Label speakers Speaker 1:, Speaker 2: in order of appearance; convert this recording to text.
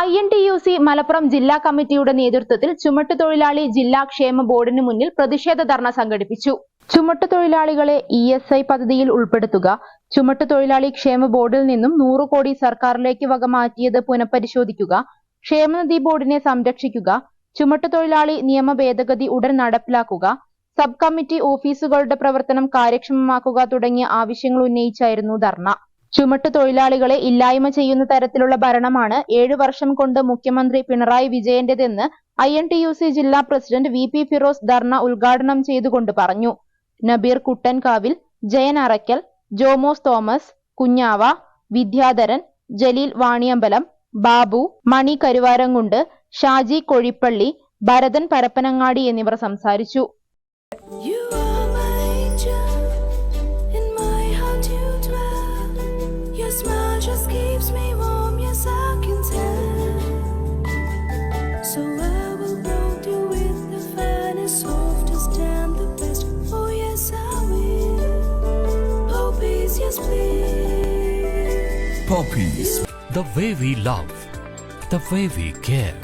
Speaker 1: INTUC Malappuram ജില്ലാ കമ്മിറ്റിയുടെ നേതൃത്വത്തിൽ ചുമട്ടുതൊഴിലാളി ജില്ലാ ക്ഷേമ ബോർഡിന് മുന്നിൽ പ്രതിഷേധ ധർണ സംഘടിപ്പിച്ചു. ചുമട്ടുതൊഴിലാളികളെ ESI പദ്ധതിയിൽ ഉൾപ്പെടുത്തുക, ചുമട്ടുതൊഴിലാളി ക്ഷേമ ബോർഡിൽ നിന്നും 100 കോടി സർക്കാരിലേക്ക് വക മാറ്റിയത് പുനഃപരിശോധിക്കുക, ക്ഷേമനിധി ബോർഡിനെ സംരക്ഷിക്കുക, ചുമട്ടുതൊഴിലാളി നിയമ ഭേദഗതി ഉടൻ നടപ്പിലാക്കുക, സബ് കമ്മിറ്റി ഓഫീസുകളുടെ പ്രവർത്തനം കാര്യക്ഷമമാക്കുക തുടങ്ങിയ ആവശ്യങ്ങൾ ഉന്നയിച്ചായിരുന്നു ധർണ. ചുമട്ടുതൊഴിലാളികളെ ഇല്ലായ്മ ചെയ്യുന്ന തരത്തിലുള്ള ഭരണമാണ് 7 വർഷം കൊണ്ട് മുഖ്യമന്ത്രി പിണറായി വിജയന്റേതെന്ന് INTUC ജില്ലാ പ്രസിഡന്റ് VP ഫിറോസ് ധർണ ഉദ്ഘാടനം ചെയ്തുകൊണ്ട് പറഞ്ഞു. നബീർ കുട്ടൻകാവിൽ, ജയൻ അറയ്ക്കൽ, ജോമോസ് തോമസ്, കുഞ്ഞാവ, വിദ്യാധരൻ, ജലീൽ വാണിയമ്പലം, ബാബു, മണി കരുവാരംകുണ്ട്, ഷാജി കൊഴിപ്പള്ളി, ഭരതൻ പരപ്പനങ്ങാടി എന്നിവർ സംസാരിച്ചു.
Speaker 2: Your smile just keeps me warm, yes I can tell. So I will hold you with the finest, softest and the best. Oh yes I will. Poppies, yes please.
Speaker 3: Poppies, the way we love, the way we care.